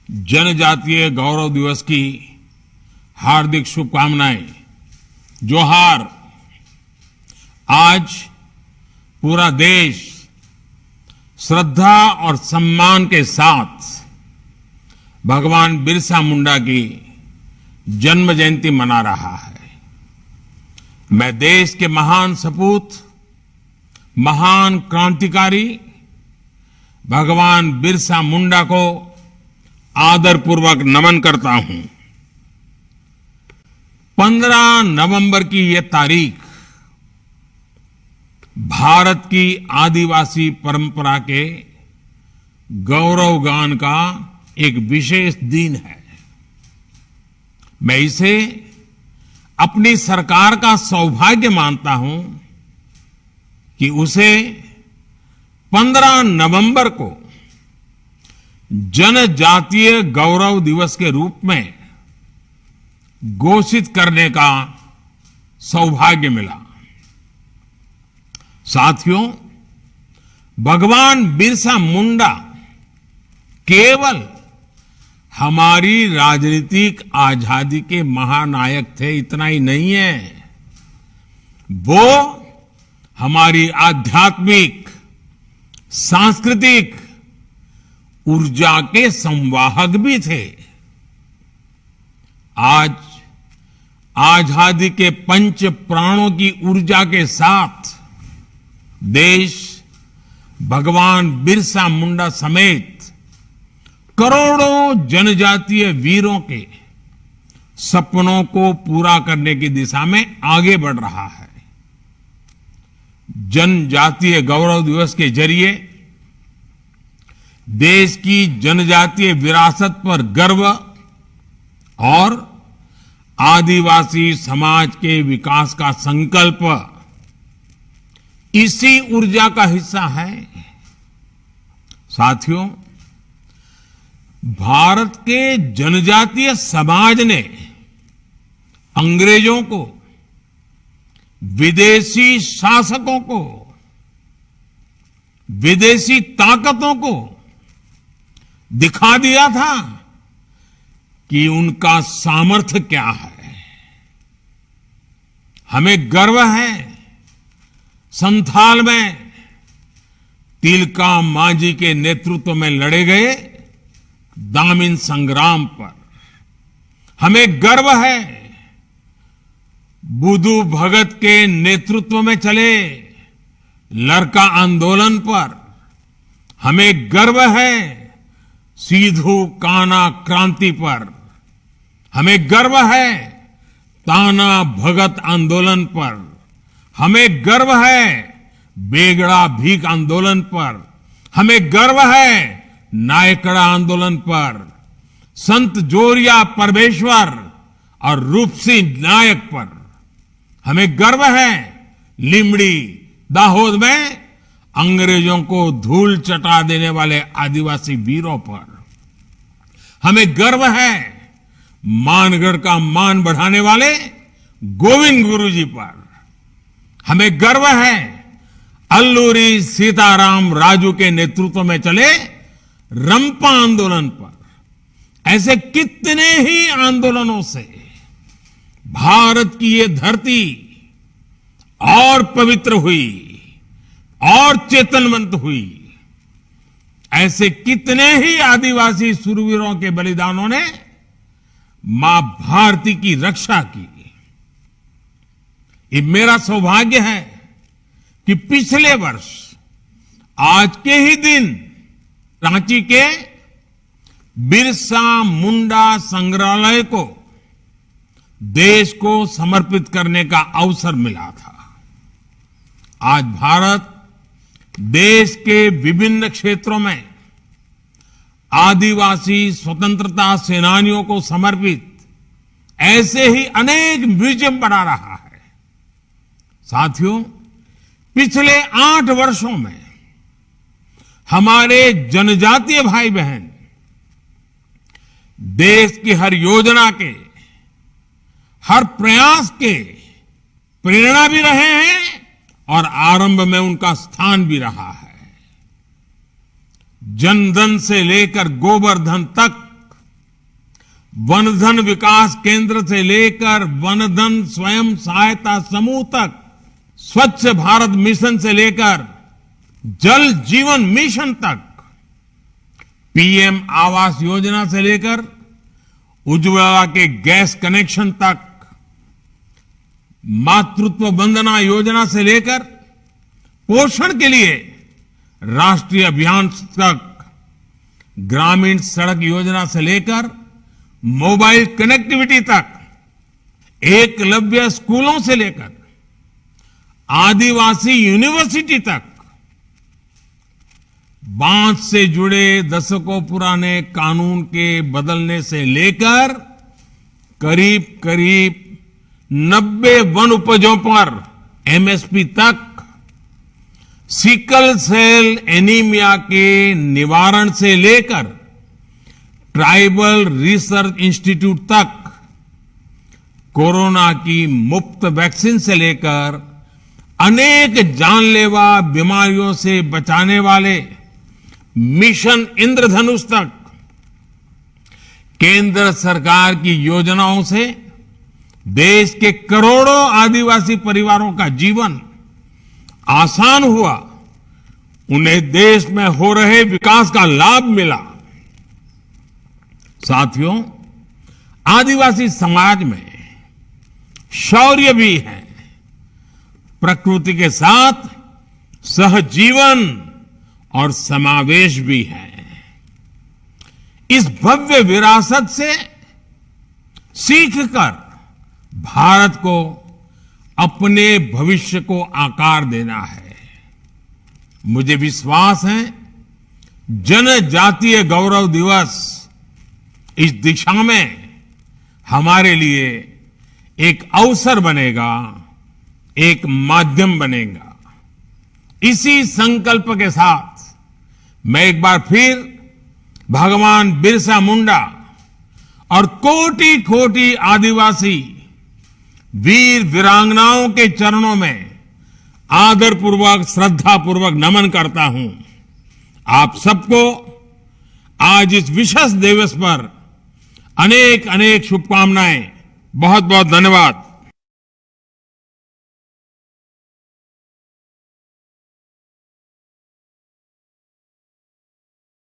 जनजातीय गौरव दिवस की हार्दिक शुभकामनाएं। जोहार। आज पूरा देश श्रद्धा और सम्मान के साथ भगवान बिरसा मुंडा की जन्म जयंती मना रहा है। मैं देश के महान सपूत, महान क्रांतिकारी भगवान बिरसा मुंडा को आदरपूर्वक नमन करता हूं। 15 नवंबर की यह तारीख भारत की आदिवासी परंपरा के गौरवगान का एक विशेष दिन है। मैं इसे अपनी सरकार का सौभाग्य मानता हूं कि उसे 15 नवंबर को जनजातीय गौरव दिवस के रूप में घोषित करने का सौभाग्य मिला। साथियों, भगवान बिरसा मुंडा केवल हमारी राजनीतिक आजादी के महानायक थे, इतना ही नहीं है। वो हमारी आध्यात्मिक, सांस्कृतिक ऊर्जा के संवाहक भी थे। आज आजादी के पंच प्राणों की ऊर्जा के साथ देश भगवान बिरसा मुंडा समेत करोड़ों जनजातीय वीरों के सपनों को पूरा करने की दिशा में आगे बढ़ रहा है। जनजातीय गौरव दिवस के जरिए देश की जनजातीय विरासत पर गर्व और आदिवासी समाज के विकास का संकल्प इसी ऊर्जा का हिस्सा है। साथियों, भारत के जनजातीय समाज ने अंग्रेजों को, विदेशी शासकों को, विदेशी ताकतों को दिखा दिया था कि उनका सामर्थ्य क्या है। हमें गर्व है संथाल में तिलका मांझी के नेतृत्व में लड़े गए दामिन संग्राम पर। हमें गर्व है बुधु भगत के नेतृत्व में चले लरका आंदोलन पर। हमें गर्व है सिधु कान्हा क्रांति पर। हमें गर्व है ताना भगत आंदोलन पर। हमें गर्व है बेगड़ा भीख आंदोलन पर। हमें गर्व है नायकड़ा आंदोलन पर। संत जोरिया परमेश्वर और रूपसिंह नायक पर। हमें गर्व है लिमड़ी दाहोद में अंग्रेजों को धूल चटा देने वाले आदिवासी वीरों पर। हमें गर्व है मानगढ़ का मान बढ़ाने वाले गोविंद गुरु जी पर। हमें गर्व है अल्लूरी सीताराम राजू के नेतृत्व में चले रंपा आंदोलन पर। ऐसे कितने ही आंदोलनों से भारत की ये धरती और पवित्र हुई और चेतनवंत हुई। ऐसे कितने ही आदिवासी शूरवीरों के बलिदानों ने मां भारती की रक्षा की। ये मेरा सौभाग्य है कि पिछले वर्ष आज के ही दिन रांची के बिरसा मुंडा संग्रहालय को देश को समर्पित करने का अवसर मिला था। आज भारत देश के विभिन्न क्षेत्रों में आदिवासी स्वतंत्रता सेनानियों को समर्पित ऐसे ही अनेक म्यूजियम बना रहा है। साथियों, पिछले 8 वर्षों में हमारे जनजातीय भाई बहन देश की हर योजना के, हर प्रयास के प्रेरणा भी रहे हैं और आरंभ में उनका स्थान भी रहा है। जन धन से लेकर गोबर धन तक वनधन विकास केंद्र से लेकर वनधन स्वयं सहायता समूह तक, स्वच्छ भारत मिशन से लेकर जल जीवन मिशन तक, पीएम आवास योजना से लेकर उज्ज्वला के गैस कनेक्शन तक, मातृत्व वंदना योजना से लेकर पोषण के लिए राष्ट्रीय अभियान तक, ग्रामीण सड़क योजना से लेकर मोबाइल कनेक्टिविटी तक, एकलव्य स्कूलों से लेकर आदिवासी यूनिवर्सिटी तक, बांस से जुड़े दशकों पुराने कानून के बदलने से लेकर करीब करीब 90 वन उपजों पर एमएसपी तक, सिकल सेल एनीमिया के निवारण से लेकर ट्राइबल रिसर्च इंस्टीट्यूट तक, कोरोना की मुफ्त वैक्सीन से लेकर अनेक जानलेवा बीमारियों से बचाने वाले मिशन इंद्रधनुष तक, केंद्र सरकार की योजनाओं से देश के करोड़ों आदिवासी परिवारों का जीवन आसान हुआ, उन्हें देश में हो रहे विकास का लाभ मिला। साथियों, आदिवासी समाज में शौर्य भी है, प्रकृति के साथ सहजीवन और समावेश भी है। इस भव्य विरासत से सीखकर भारत को अपने भविष्य को आकार देना है। मुझे विश्वास है जनजातीय गौरव दिवस इस दिशा में हमारे लिए एक अवसर बनेगा, एक माध्यम बनेगा। इसी संकल्प के साथ मैं एक बार फिर भगवान बिरसा मुंडा और कोटि कोटि आदिवासी वीर वीरांगनाओं के चरणों में आदरपूर्वक श्रद्धापूर्वक नमन करता हूं। आप सबको आज इस विशेष दिवस पर अनेक अनेक शुभकामनाएं। बहुत बहुत धन्यवाद।